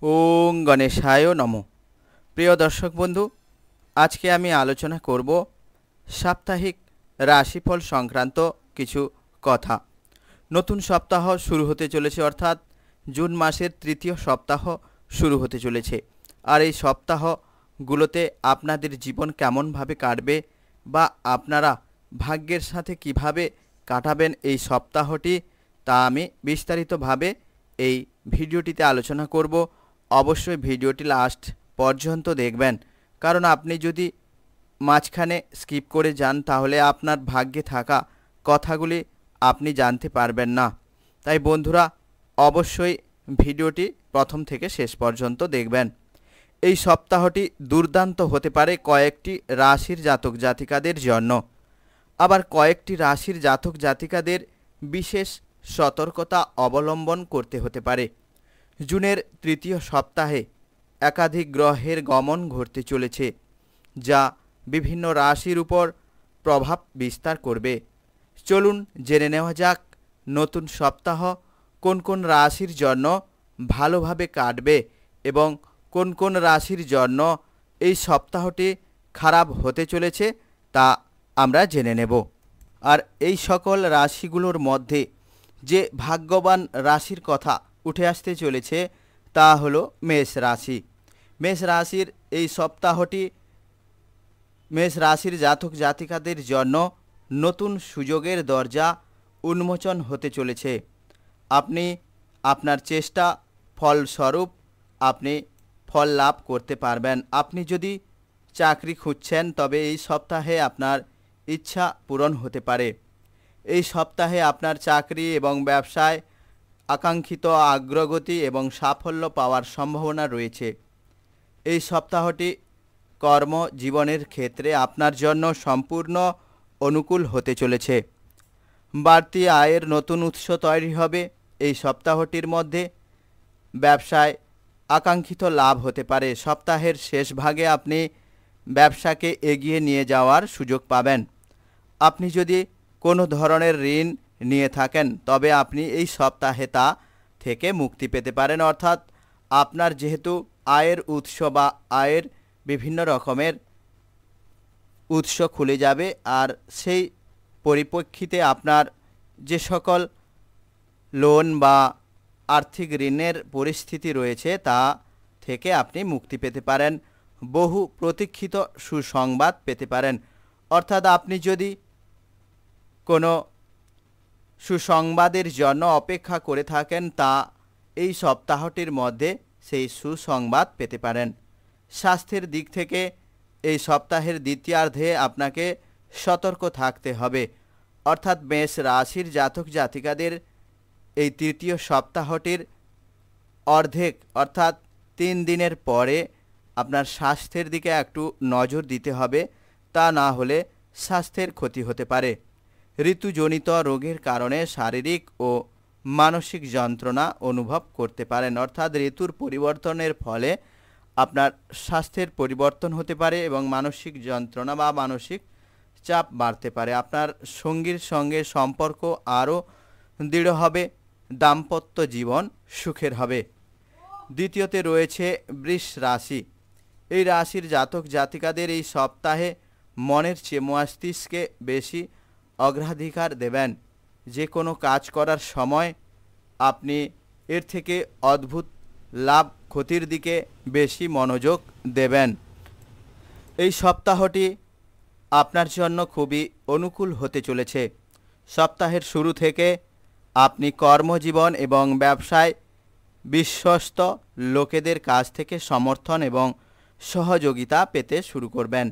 ওং গণেশায় নমঃ। প্রিয় দর্শক বন্ধু, আজকে আমি আলোচনা করব সাপ্তাহিক রাশিফল সংক্রান্ত কিছু কথা। নতুন সপ্তাহ শুরু হতে চলেছে, অর্থাৎ জুন মাসের তৃতীয় সপ্তাহ শুরু হতে চলেছে। আর এই সপ্তাহগুলোতে আপনাদের জীবন কেমনভাবে কাটবে বা আপনারা ভাগ্যের সাথে কিভাবে কাটাবেন এই সপ্তাহটি, তা আমি বিস্তারিতভাবে এই ভিডিওটিতে আলোচনা করব। অবশ্যই ভিডিওটি লাস্ট পর্যন্ত দেখবেন, কারণ আপনি যদি মাঝখানে স্কিপ করে যান তাহলে আপনার ভাগ্যে থাকা কথাগুলি আপনি জানতে পারবেন না। তাই বন্ধুরা, অবশ্যই ভিডিওটি প্রথম থেকে শেষ পর্যন্ত দেখবেন। এই সপ্তাহটি দুর্দান্ত হতে পারে কয়েকটি রাশির জাতক জাতিকাদের জন্য। আবার কয়েকটি রাশির জাতক জাতিকাদের বিশেষ সতর্কতা অবলম্বন করতে হতে পারে। জুনের তৃতীয় সপ্তাহে একাধিক গ্রহের গমন ঘটতে চলেছে, যা বিভিন্ন রাশির উপর প্রভাব বিস্তার করবে। চলুন জেনে নেওয়া যাক নতুন সপ্তাহ কোন কোন রাশির জন্য ভালোভাবে কাটবে এবং কোন কোন রাশির জন্য এই সপ্তাহটি খারাপ হতে চলেছে, তা আমরা জেনে নেব। আর এই সকল রাশিগুলোর মধ্যে যে ভাগ্যবান রাশির কথা উঠে আসতে চলেছে তা হলো মেষ রাশি। মেষ রাশির এই সপ্তাহটি মেষ রাশির জাতক জাতিকাদের জন্য নতুন সুযোগের দরজা উন্মোচন হতে চলেছে। আপনি আপনার চেষ্টা ফলস্বরূপ আপনি ফল লাভ করতে পারবেন। আপনি যদি চাকরি খুঁজছেন তবে এই সপ্তাহে আপনার ইচ্ছা পূরণ হতে পারে। এই সপ্তাহে আপনার চাকরি এবং ব্যবসায় আকাঙ্ক্ষিত অগ্রগতি এবং সাফল্য পাওয়ার সম্ভাবনা রয়েছে। এই সপ্তাহটি কর্মজীবনের ক্ষেত্রে আপনার জন্য সম্পূর্ণ অনুকূল হতে চলেছে। বাড়তি আয়ের নতুন উৎস তৈরি হবে। এই সপ্তাহটির মধ্যে ব্যবসায় আকাঙ্ক্ষিত লাভ হতে পারে। সপ্তাহের শেষ ভাগে আপনি ব্যবসাকে এগিয়ে নিয়ে যাওয়ার সুযোগ পাবেন। আপনি যদি কোনো ধরনের ঋণ নিয়ে থাকেন তবে আপনি এই সপ্তাহে তা থেকে মুক্তি পেতে পারেন। অর্থাৎ আপনার যেহেতু আয়ের উৎস বা আয়ের বিভিন্ন রকমের উৎস খুলে যাবে, আর সেই পরিপ্রেক্ষিতে আপনার যে সকল লোন বা আর্থিক ঋণের পরিস্থিতি রয়েছে তা থেকে আপনি মুক্তি পেতে পারেন। বহু প্রতীক্ষিত সুসংবাদ পেতে পারেন। অর্থাৎ আপনি যদি কোনো সুসংবাদের জন্য অপেক্ষা করে থাকেন তা এই সপ্তাহটির মধ্যে সেই সুসংবাদ পেতে পারেন। স্বাস্থ্যের দিক থেকে এই সপ্তাহের দ্বিতীয়ার্ধে আপনাকে সতর্ক থাকতে হবে। অর্থাৎ মেষ রাশির জাতক জাতিকাদের এই তৃতীয় সপ্তাহটির অর্ধেক অর্থাৎ 3 দিনের পরে আপনার স্বাস্থ্যের দিকে একটু নজর দিতে হবে, তা না হলে স্বাস্থ্যের ক্ষতি হতে পারে। ঋতুজনিত রোগের কারণে শারীরিক ও মানসিক যন্ত্রণা অনুভব করতে পারেন। অর্থাৎ ঋতুর পরিবর্তনের ফলে আপনার স্বাস্থ্যের পরিবর্তন হতে পারে এবং মানসিক যন্ত্রণা বা মানসিক চাপ বাড়তে পারে। আপনার সঙ্গীর সঙ্গে সম্পর্ক আরও দৃঢ় হবে। দাম্পত্য জীবন সুখের হবে। দ্বিতীয়তে রয়েছে বৃষ রাশি। এই রাশির জাতক জাতিকাদের এই সপ্তাহে মনের চেয়ে মস্তিষ্কে বেশি অগ্রাধিকার দেবেন। যে কোনো কাজ করার সময় আপনি এর থেকে অদ্ভুত লাভ ক্ষতির দিকে বেশি মনোযোগ দেবেন। এই সপ্তাহটি আপনার জন্য খুবই অনুকূল হতে চলেছে। সপ্তাহের শুরু থেকে আপনি কর্মজীবন এবং ব্যবসায় বিশ্বস্ত লোকেদের কাছ থেকে সমর্থন এবং সহযোগিতা পেতে শুরু করবেন।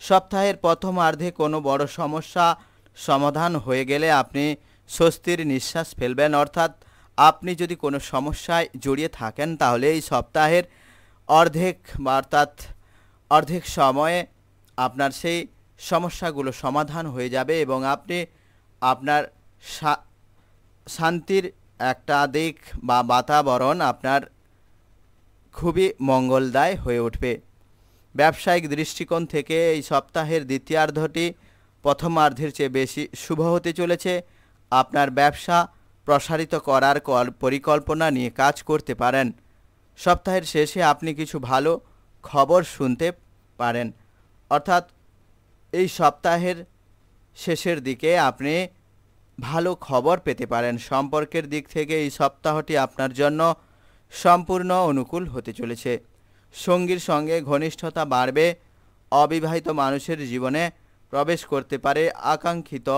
সপ্তাহের প্রথমার্ধে কোনো বড় সমস্যা সমাধান হয়ে গেলে আপনি স্বস্তির নিঃশ্বাস ফেলবেন। অর্থাৎ আপনি যদি কোনো সমস্যায় জড়িয়ে থাকেন তাহলে এই সপ্তাহের অর্ধেক সময়ে আপনার সেই সমস্যাগুলো সমাধান হয়ে যাবে এবং আপনি আপনার শান্তির একটা দিক বা বাতাবরণ আপনার খুবই মঙ্গলদায় হয়ে উঠবে। ব্যবসায়িক দৃষ্টিকোণ থেকে এই সপ্তাহের দ্বিতীয়ার্ধটি প্রথমার্ধের চেয়ে বেশি শুভ হতে চলেছে। আপনার ব্যবসা প্রসারিত করার পরিকল্পনা নিয়ে কাজ করতে পারেন। সপ্তাহের শেষে আপনি কিছু ভালো খবর শুনতে পারেন, অর্থাৎ এই সপ্তাহের শেষের দিকে আপনি ভালো খবর পেতে পারেন। সম্পর্কের দিক থেকে এই সপ্তাহটি আপনার জন্য সম্পূর্ণ অনুকূল হতে চলেছে। সঙ্গীর সঙ্গে ঘনিষ্ঠতা বাড়বে। অবিবাহিত মানুষের জীবনে প্রবেশ করতে পারে আকাঙ্ক্ষিত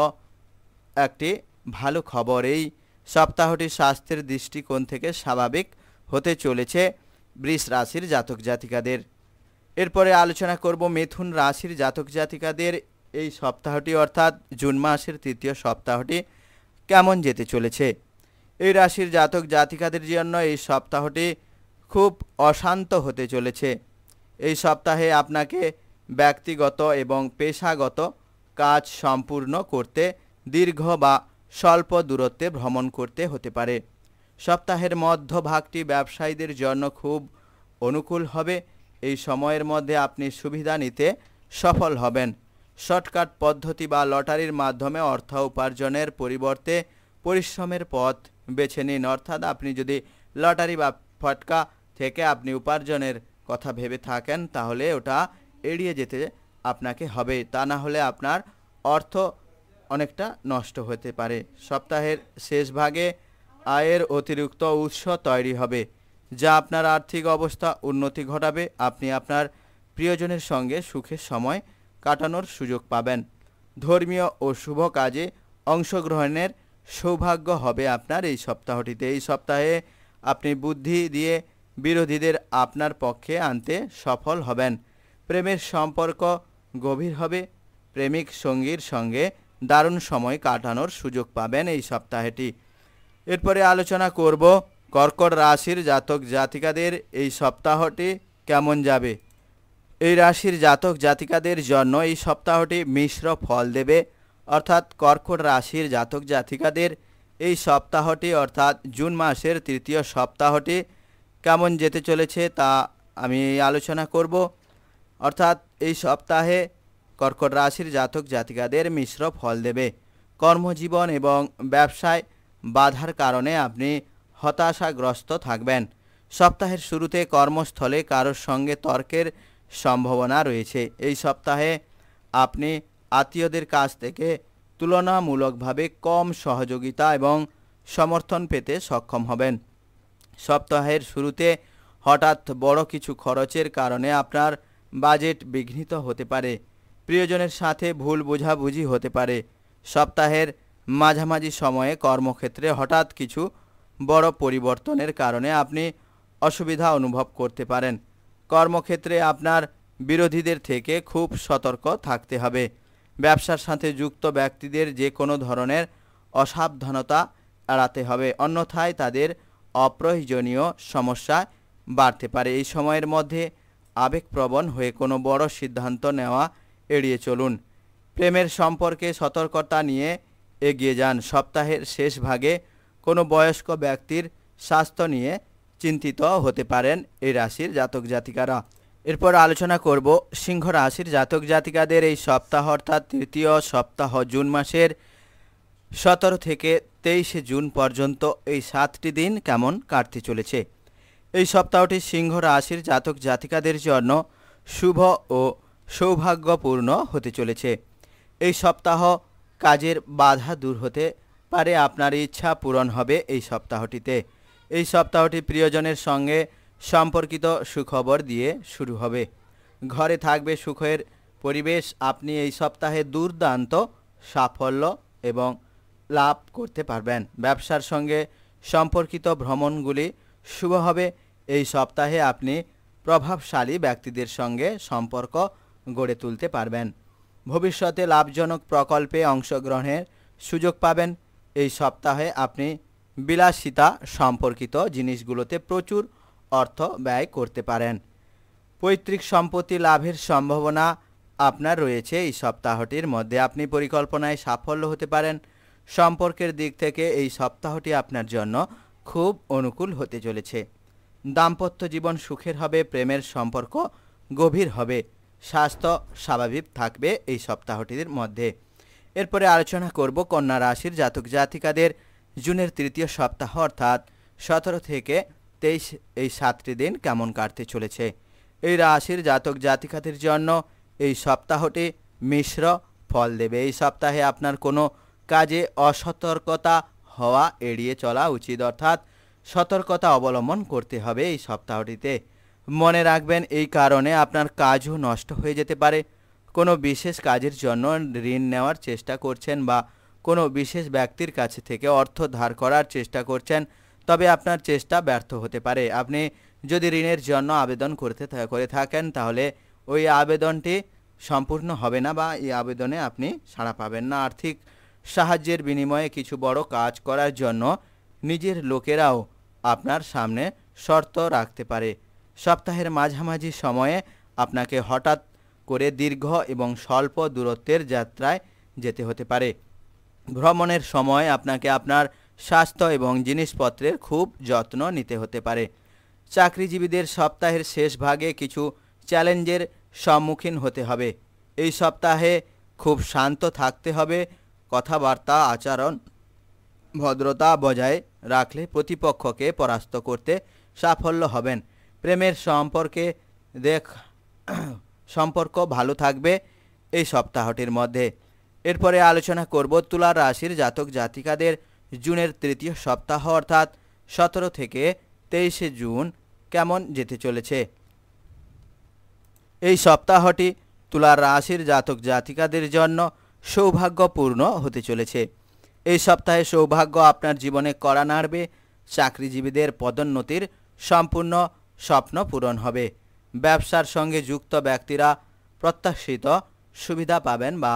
একটি ভালো খবর। এই সপ্তাহটি স্বাস্থ্যের দৃষ্টিকোণ থেকে স্বাভাবিক হতে চলেছে বৃষ রাশির জাতক জাতিকাদের। এরপরে আলোচনা করব মিথুন রাশির জাতক জাতিকাদের এই সপ্তাহটি অর্থাৎ জুন মাসের তৃতীয় সপ্তাহটি কেমন যেতে চলেছে। এই রাশির জাতক জাতিকাদের জন্য এই সপ্তাহটি খুব অশান্ত হতে চলেছে। এই সপ্তাহে আপনাকে ব্যক্তিগত এবং পেশাগত কাজ সম্পূর্ণ করতে দীর্ঘ বা স্বল্প দূরত্বে ভ্রমণ করতে হতে পারে। সপ্তাহের মধ্যভাগটি ব্যবসায়ীদের জন্য খুব অনুকূল হবে। এই সময়ের মধ্যে আপনি সুবিধা নিতে সফল হবেন। শর্টকাট পদ্ধতি বা লটারির মাধ্যমে অর্থ উপার্জনের পরিবর্তে পরিশ্রমের পথ বেছে নিন। অর্থাৎ আপনি যদি লটারি বা ফটকা থেকে আপনি উপার্জনের কথা ভেবে থাকেন তাহলে ওটা এড়িয়ে যেতে আপনাকে হবে, তা না হলে আপনার অর্থ অনেকটা নষ্ট হতে পারে। সপ্তাহের শেষ ভাগে আয়ের অতিরিক্ত উৎস তৈরি হবে, যা আপনার আর্থিক অবস্থা উন্নতি ঘটাবে। আপনি আপনার প্রিয়জনের সঙ্গে সুখের সময় কাটানোর সুযোগ পাবেন। ধর্মীয় ও শুভ কাজে অংশগ্রহণের সৌভাগ্য হবে আপনার এই সপ্তাহটিতে। এই সপ্তাহে আপনি বুদ্ধি দিয়ে বিরোধীদের আপনার পক্ষে আনতে সফল হবেন। প্রেমের সম্পর্ক গভীর হবে। প্রেমিক সঙ্গীর সঙ্গে দারুণ সময় কাটানোর সুযোগ পাবেন এই সপ্তাহটি। এরপরে আলোচনা করব কর্কট রাশির জাতক জাতিকাদের এই সপ্তাহটি কেমন যাবে। এই রাশির জাতক জাতিকাদের জন্য এই সপ্তাহটি মিশ্র ফল দেবে। অর্থাৎ কর্কট রাশির জাতক জাতিকাদের এই সপ্তাহটি অর্থাৎ জুন মাসের তৃতীয় সপ্তাহটি কেমন যেতে চলেছে তা আমি আলোচনা করব। অর্থাৎ এই সপ্তাহে কর্কট রাশির জাতক জাতিকাদের মিশ্র ফল দেবে। কর্মজীবন এবং ব্যবসায় বাধার কারণে আপনি হতাশাগ্রস্ত থাকবেন। সপ্তাহের শুরুতে কর্মস্থলে কারোর সঙ্গে তর্কের সম্ভাবনা রয়েছে। এই সপ্তাহে আপনি আত্মীয়দের কাছ থেকে তুলনামূলকভাবে কম সহযোগিতা এবং সমর্থন পেতে সক্ষম হবেন। সপ্তাহের শুরুতে হঠাৎ বড় কিছু খরচের কারণে আপনার বাজেট বিঘ্নিত হতে পারে। প্রিয়জনের সাথে ভুল বোঝাবুঝি হতে পারে। সপ্তাহের মাঝামাঝি সময়ে কর্মক্ষেত্রে হঠাৎ কিছু বড় পরিবর্তনের কারণে আপনি অসুবিধা অনুভব করতে পারেন। কর্মক্ষেত্রে আপনার বিরোধীদের থেকে খুব সতর্ক থাকতে হবে। ব্যবসার সাথে যুক্ত ব্যক্তিদের যে কোনো ধরনের অসাবধানতা এড়াতে হবে, অন্যথায় তাদের অপ্রয়োজনীয় সমস্যা বাড়তে পারে। এই সময়ের মধ্যে আবেগপ্রবণ হয়ে কোনো বড় সিদ্ধান্ত নেওয়া এড়িয়ে চলুন। প্রেমের সম্পর্কে সতর্কতা নিয়ে এগিয়ে যান। সপ্তাহের শেষ ভাগে কোনো বয়স্ক ব্যক্তির স্বাস্থ্য নিয়ে চিন্তিত হতে পারেন এই রাশির জাতক জাতিকারা। এরপর আলোচনা করব সিংহ রাশির জাতক জাতিকাদের এই সপ্তাহ অর্থাৎ তৃতীয় সপ্তাহ জুন মাসের 17 থেকে 23 জুন পর্যন্ত এই 7টি দিন কেমন কাটতে চলেছে। এই সপ্তাহটি সিংহ রাশির জাতক জাতিকাদের জন্য শুভ ও সৌভাগ্যপূর্ণ হতে চলেছে। এই সপ্তাহ কাজের বাধা দূর হতে পারে, আপনার ইচ্ছা পূরণ হবে এই সপ্তাহটিতে। এই সপ্তাহটি প্রিয়জনের সঙ্গে সম্পর্কিত সুখবর দিয়ে শুরু হবে। ঘরে থাকবে সুখের পরিবেশ। আপনি এই সপ্তাহে দুর্দান্ত সাফল্য এবং লাভ করতে পারবেন। ব্যবসার সঙ্গে সম্পর্কিত ভ্রমণগুলি শুভ হবে। এই সপ্তাহে আপনি প্রভাবশালী ব্যক্তিদের সঙ্গে সম্পর্ক গড়ে তুলতে পারবেন। ভবিষ্যতে লাভজনক প্রকল্পে অংশগ্রহণের সুযোগ পাবেন। এই সপ্তাহে আপনি বিলাসিতা সম্পর্কিত জিনিসগুলোতে প্রচুর অর্থ ব্যয় করতে পারেন। পৈতৃক সম্পত্তি লাভের সম্ভাবনা আপনার রয়েছে। এই সপ্তাহটির মধ্যে আপনি পরিকল্পনায় সাফল্য হতে পারেন। সম্পর্কের দিক থেকে এই সপ্তাহটি আপনার জন্য খুব অনুকূল হতে চলেছে। দাম্পত্য জীবন সুখের হবে। প্রেমের সম্পর্ক গভীর হবে। স্বাস্থ্য স্বাভাবিক থাকবে এই সপ্তাহটির মধ্যে। এরপরে আলোচনা করব কন্যা রাশির জাতক জাতিকাদের জুনের তৃতীয় সপ্তাহ অর্থাৎ 17 থেকে 23 এই 7টি দিন কেমন কাটতে চলেছে। এই রাশির জাতক জাতিকাদের জন্য এই সপ্তাহটি মিশ্র ফল দেবে। এই সপ্তাহে আপনার কোনো কাজে অসতর্কতা হওয়া এড়িয়ে চলা উচিত, অর্থাৎ সতর্কতা অবলম্বন করতে হবে এই সপ্তাহটিতে। মনে রাখবেন, এই কারণে আপনার কাজও নষ্ট হয়ে যেতে পারে। কোনো বিশেষ কাজের জন্য ঋণ নেওয়ার চেষ্টা করছেন বা কোনো বিশেষ ব্যক্তির কাছে থেকে অর্থ ধার করার চেষ্টা করছেন, তবে আপনার চেষ্টা ব্যর্থ হতে পারে। আপনি যদি ঋণের জন্য আবেদন করে থাকেন, তাহলে ওই আবেদনটি সম্পূর্ণ হবে না বা এই আবেদনে আপনি সাড়া পাবেন না। আর্থিক সাহায্যের বিনিময়ে কিছু বড় কাজ করার জন্য নিজের লোকেরাও আপনার সামনে শর্ত রাখতে পারে। সপ্তাহের মাঝামাঝি সময়ে আপনাকে হঠাৎ করে দীর্ঘ এবং স্বল্প দূরত্বের যাত্রায় যেতে হতে পারে। ভ্রমণের সময় আপনাকে আপনার স্বাস্থ্য এবং জিনিসপত্রের খুব যত্ন নিতে হতে পারে। চাকরিজীবীদের সপ্তাহের শেষ ভাগে কিছু চ্যালেঞ্জের সম্মুখীন হতে হবে। এই সপ্তাহে খুব শান্ত থাকতে হবে। কথাবার্তা, আচরণ, ভদ্রতা বজায় রাখলে প্রতিপক্ষকে পরাস্ত করতে সাফল্য হবেন। প্রেমের সম্পর্ক ভালো থাকবে এই সপ্তাহটির মধ্যে। এরপরে আলোচনা করব তুলা রাশির জাতক জাতিকাদের জুনের তৃতীয় সপ্তাহ অর্থাৎ 17 থেকে 23 জুন কেমন যেতে চলেছে। এই সপ্তাহটি তুলা রাশির জাতক জাতিকাদের জন্য সৌভাগ্যপূর্ণ হতে চলেছে। এই সপ্তাহে সৌভাগ্য আপনার জীবনে কড়া নাড়বে। চাকরিজীবীদের পদোন্নতির সম্পূর্ণ স্বপ্ন পূরণ হবে। ব্যবসার সঙ্গে যুক্ত ব্যক্তিরা প্রত্যাশিত সুবিধা পাবেন বা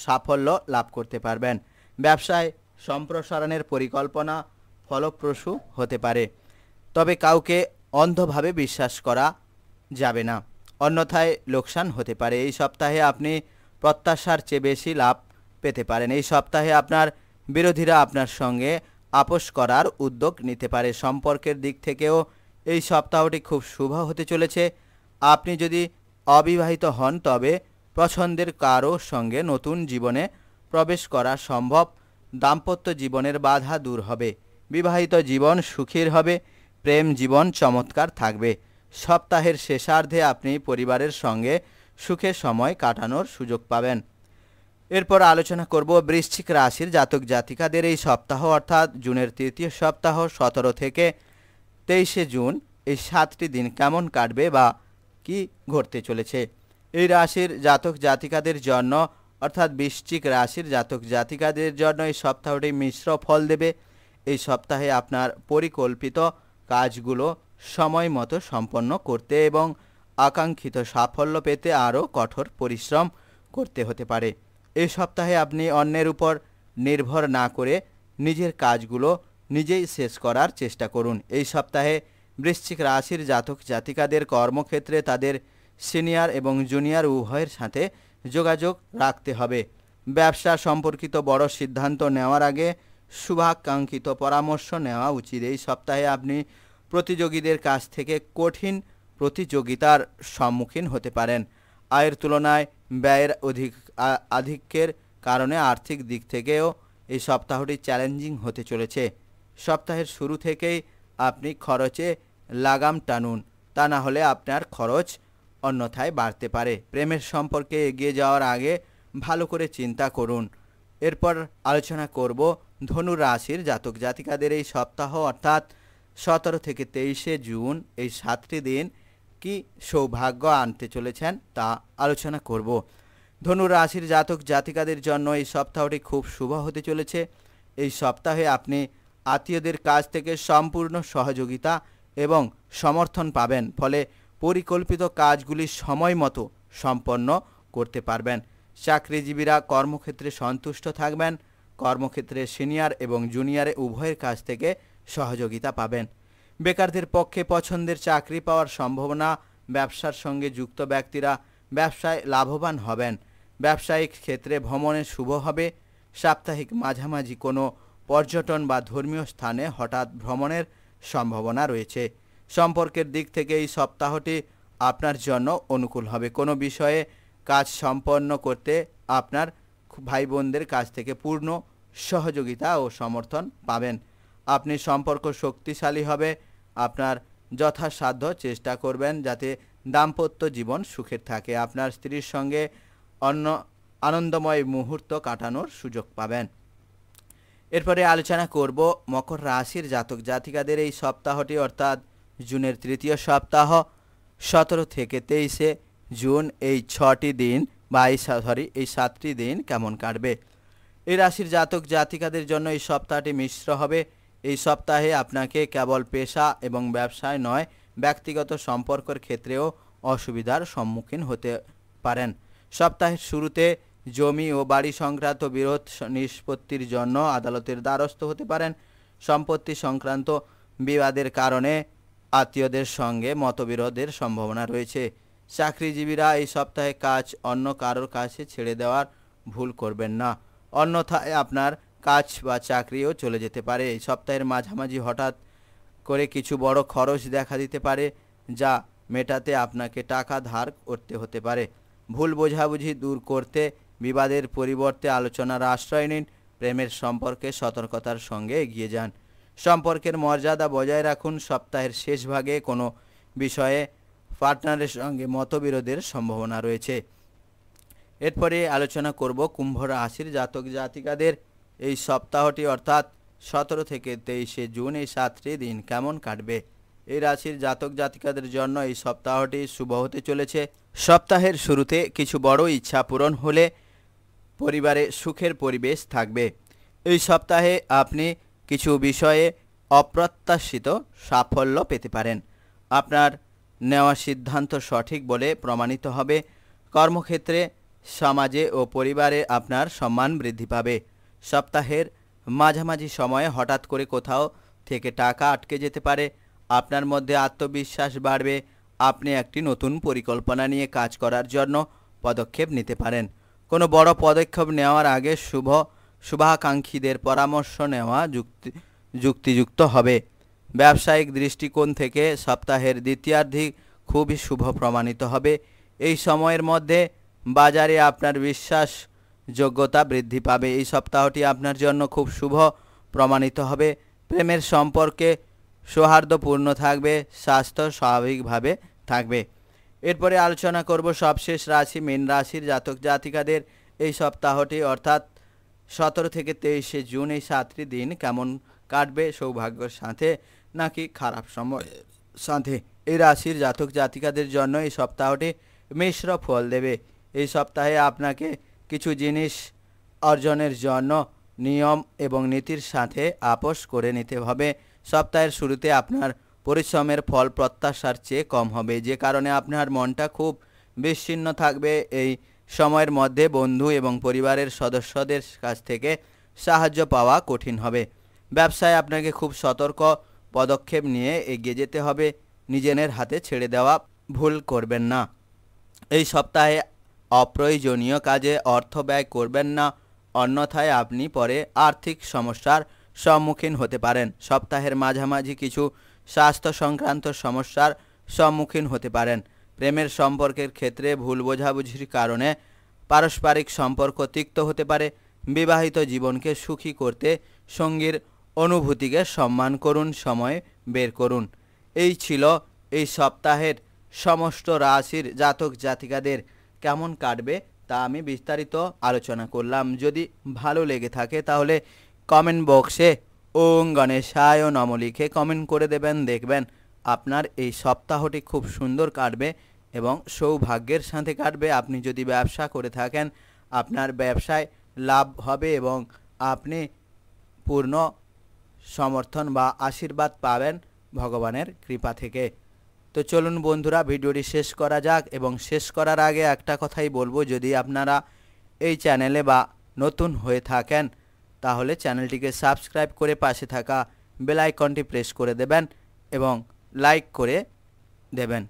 সাফল্য লাভ করতে পারবেন। ব্যবসায় সম্প্রসারণের পরিকল্পনা ফলপ্রসূ হতে পারে, তবে কাউকে অন্ধভাবে বিশ্বাস করা যাবে না, অন্যথায় লোকসান হতে পারে। এই সপ্তাহে আপনি প্রত্যাশার চেয়ে বেশি লাভ পেতে পারেন। এই সপ্তাহে আপনার বিরোধীরা আপনার সঙ্গে আপোষ করার উদ্যোগ নিতে পারে। সম্পর্কের দিক থেকেও এই সপ্তাহটি খুব শুভ হতে চলেছে। আপনি যদি অবিবাহিত হন, তবে পছন্দের কারো সঙ্গে নতুন জীবনে প্রবেশ করা সম্ভব। দাম্পত্য জীবনের বাধা দূর হবে। বিবাহিত জীবন সুখের হবে। প্রেম জীবন চমৎকার থাকবে। সপ্তাহের শেষার্ধে আপনি পরিবারের সঙ্গে সুখে সময় কাটানোর সুযোগ পাবেন। এরপর আলোচনা করব বৃশ্চিক রাশির জাতক জাতিকাদের এই সপ্তাহ অর্থাৎ জুনের তৃতীয় সপ্তাহ 17 থেকে 23 জুন এই 7টি দিন কেমন কাটবে বা কি ঘটতে চলেছে। এই রাশির জাতক জাতিকাদের জন্য অর্থাৎ বৃশ্চিক রাশির জাতক জাতিকাদের জন্য এই সপ্তাহটি মিশ্র ফল দেবে। এই সপ্তাহে আপনার পরিকল্পিত কাজগুলো সময় মতো সম্পন্ন করতে এবং আকাঙ্ক্ষিত সাফল্য পেতে আরও কঠোর পরিশ্রম করতে হতে পারে। এই সপ্তাহে আপনি অন্যের উপর নির্ভর না করে নিজের কাজগুলো নিজেই শেষ করার চেষ্টা করুন। এই সপ্তাহে বৃশ্চিক রাশির জাতক জাতিকাদের কর্মক্ষেত্রে তাদের সিনিয়র এবং জুনিয়র উভয়ের সাথে যোগাযোগ রাখতে হবে। ব্যবসা সম্পর্কিত বড় সিদ্ধান্ত নেওয়ার আগে শুভাকাঙ্ক্ষিত পরামর্শ নেওয়া উচিত। এই সপ্তাহে আপনি প্রতিযোগীদের কাছ থেকে কঠিন প্রতিযোগিতার সম্মুখীন হতে পারেন। আয়ের তুলনায় ব্যয়ের আধিক্যের কারণে আর্থিক দিক থেকেও এই সপ্তাহটি চ্যালেঞ্জিং হতে চলেছে। সপ্তাহের শুরু থেকেই আপনি খরচে লাগাম টানুন, তা না হলে আপনার খরচ অন্যথায় বাড়তে পারে। প্রেমের সম্পর্কে এগিয়ে যাওয়ার আগে ভালো করে চিন্তা করুন। এরপর আলোচনা করব ধনু রাশির জাতক জাতিকাদের এই সপ্তাহ অর্থাৎ 17 থেকে 23 জুন এই 7টি দিন কি সৌভাগ্য আনতে চলেছেন তা আলোচনা করব। ধনু রাশির জাতক জাতিকাদের জন্য এই সপ্তাহটি খুব শুভ হতে চলেছে। এই সপ্তাহে আপনি আত্মীয়দের কাছ থেকে সম্পূর্ণ সহযোগিতা এবং সমর্থন পাবেন, ফলে পরিকল্পিত কাজগুলি সময় মতো সম্পন্ন করতে পারবেন। চাকরিজীবীরা কর্মক্ষেত্রে সন্তুষ্ট থাকবেন। কর্মক্ষেত্রে সিনিয়র এবং জুনিয়র উভয়ের কাছ থেকে সহযোগিতা পাবেন। বেকারদের পক্ষে পছন্দের চাকরি পাওয়ার সম্ভাবনা। ব্যবসার সঙ্গে যুক্ত ব্যক্তিরা ব্যবসায় লাভবান হবেন। ব্যবসায়িক ক্ষেত্রে ভ্রমণে শুভ হবে। সাপ্তাহিক মাঝামাঝি কোনো পর্যটন বা ধর্মীয় স্থানে হঠাৎ ভ্রমণের সম্ভাবনা রয়েছে। সম্পর্কের দিক থেকে এই সপ্তাহটি আপনার জন্য অনুকূল হবে। কোনো বিষয়ে কাজ সম্পন্ন করতে আপনার ভাই বোনদের কাছ থেকে পূর্ণ সহযোগিতা ও সমর্থন পাবেন। আপনি সম্পর্ক শক্তিশালী হবে। আপনার যথাসাধ্য চেষ্টা করবেন যাতে দাম্পত্য জীবন সুখের থাকে। আপনার স্ত্রীর সঙ্গে অন্য আনন্দময় মুহূর্ত কাটানোর সুযোগ পাবেন। এরপরে আলোচনা করব মকর রাশির জাতক জাতিকাদের এই সপ্তাহটি অর্থাৎ জুনের তৃতীয় সপ্তাহ 17 থেকে 23 জুন এই 6টি দিন বা এই 7টি দিন কেমন কাটবে। এই রাশির জাতক জাতিকাদের জন্য এই সপ্তাহটি মিশ্র হবে। এই সপ্তাহে আপনাকে কেবল পেশা এবং ব্যবসায় নয়, ব্যক্তিগত সম্পর্কের ক্ষেত্রেও অসুবিধার সম্মুখীন হতে পারেন। সপ্তাহের শুরুতে জমি ও বাড়ি সংক্রান্ত বিরোধ নিষ্পত্তির জন্য আদালতের দ্বারস্থ হতে পারেন। সম্পত্তি সংক্রান্ত বিবাদের কারণে আত্মীয়দের সঙ্গে মতবিরোধের সম্ভাবনা রয়েছে। চাকরিজীবীরা এই সপ্তাহে কাজ অন্য কারোর কাছে ছেড়ে দেওয়ার ভুল করবেন না, অন্যথায় আপনার কাজ বা চাকরিও চলে যেতে পারে। এই সপ্তাহের মাঝামাঝি হঠাৎ করে কিছু বড় খরচ দেখা দিতে পারে, যা মেটাতে আপনাকে টাকা ধার করতে হতে পারে। ভুল বোঝাবুঝি দূর করতে বিবাদের পরিবর্তে আলোচনার আশ্রয় নিন। প্রেমের সম্পর্কে সতর্কতার সঙ্গে এগিয়ে যান। সম্পর্কের মর্যাদা বজায় রাখুন। সপ্তাহের শেষ ভাগে কোনো বিষয়ে পার্টনারের সঙ্গে মতবিরোধের সম্ভাবনা রয়েছে। এরপরে আলোচনা করব কুম্ভ রাশির জাতক জাতিকাদের এই সপ্তাহটি অর্থাৎ 17 থেকে 23 জুন এই 7টি দিন কেমন কাটবে। এই রাশির জাতক জাতিকাদের জন্য এই সপ্তাহটি শুভ হতে চলেছে। সপ্তাহের শুরুতে কিছু বড় ইচ্ছা পূরণ হলে পরিবারে সুখের পরিবেশ থাকবে। এই সপ্তাহে আপনি কিছু বিষয়ে অপ্রত্যাশিত সাফল্য পেতে পারেন। আপনার নেওয়া সিদ্ধান্ত সঠিক বলে প্রমাণিত হবে। কর্মক্ষেত্রে, সমাজে ও পরিবারে আপনার সম্মান বৃদ্ধি পাবে। সপ্তাহের মাঝামাঝি সময়ে হঠাৎ করে কোথাও থেকে টাকা আটকে যেতে পারে। আপনার মধ্যে আত্মবিশ্বাস বাড়বে। আপনি একটি নতুন পরিকল্পনা নিয়ে কাজ করার জন্য পদক্ষেপ নিতে পারেন। কোনো বড় পদক্ষেপ নেওয়ার আগে শুভাকাঙ্ক্ষীদের পরামর্শ নেওয়া যুক্তিযুক্ত হবে। ব্যবসায়িক দৃষ্টিকোণ থেকে সপ্তাহের দ্বিতীয়ার্ধে খুবই শুভ প্রমাণিত হবে। এই সময়ের মধ্যে বাজারে আপনার বিশ্বাসযোগ্যতা বৃদ্ধি পাবে। এই সপ্তাহটি আপনার জন্য খুব শুভ প্রমাণিত হবে। প্রেমের সম্পর্কে সৌহার্দ্যপূর্ণ থাকবে। স্বাস্থ্য স্বাভাবিকভাবে থাকবে। এরপরে আলোচনা করব সবশেষ রাশি মীন রাশির জাতক জাতিকাদের এই সপ্তাহটি অর্থাৎ 17 থেকে 23 জুন এই 7টি দিন কেমন কাটবে, সৌভাগ্যের সাথে নাকি খারাপ সময়ের সাথে। এই রাশির জাতক জাতিকাদের জন্য এই সপ্তাহটি মিশ্র ফল দেবে। এই সপ্তাহে আপনাকে কিছু জিনিস অর্জনের জন্য নিয়ম এবং নীতির সাথে আপোষ করে নিতে হবে। সপ্তাহের শুরুতে আপনার পরিশ্রমের ফল প্রত্যাশার চেয়ে কম হবে, যে কারণে আপনার মনটা খুব বিচ্ছিন্ন থাকবে। এই সময়ের মধ্যে বন্ধু এবং পরিবারের সদস্যদের কাছ থেকে সাহায্য পাওয়া কঠিন হবে। ব্যবসায় আপনাকে খুব সতর্ক পদক্ষেপ নিয়ে এগিয়ে যেতে হবে। নিজের হাতে ছেড়ে দেওয়া ভুল করবেন না। এই সপ্তাহে অপ্রয়োজনীয় কাজে অর্থ ব্যয় করবেন না, অন্যথায় আপনি পরে আর্থিক সমস্যার সম্মুখীন হতে পারেন। সপ্তাহের মাঝামাঝি কিছু স্বাস্থ্য সংক্রান্ত সমস্যার সম্মুখীন হতে পারেন। প্রেমের সম্পর্কের ক্ষেত্রে ভুল বোঝাবুঝির কারণে পারস্পরিক সম্পর্ক তিক্ত হতে পারে। বিবাহিত জীবনকে সুখী করতে সঙ্গীর অনুভূতিকে সম্মান করুন, সময় বের করুন। এই ছিল এই সপ্তাহের সমস্ত রাশির জাতক জাতিকাদের কেমন কাটবে তা আমি বিস্তারিত আলোচনা করলাম। যদি ভালো লেগে থাকে তাহলে কমেন্ট বক্সে ওং গণেশায় নমঃ লিখে কমেন্ট করে দেবেন। দেখবেন আপনার এই সপ্তাহটি খুব সুন্দর কাটবে এবং সৌভাগ্যের সাথে কাটবে। আপনি যদি ব্যবসা করে থাকেন আপনার ব্যবসায় লাভ হবে এবং আপনি পূর্ণ সমর্থন বা আশীর্বাদ পাবেন ভগবানের কৃপা থেকে। তো চলুন বন্ধুরা ভিডিওটি শেষ করা যাক, এবং শেষ করার আগে একটা কথাই বলবো, যদি আপনারা এই চ্যানেলে বা নতুন হয়ে থাকেন তাহলে চ্যানেলটিকে সাবস্ক্রাইব করে পাশে থাকা বেল আইকনটি প্রেস করে দেবেন এবং লাইক করে দেবেন।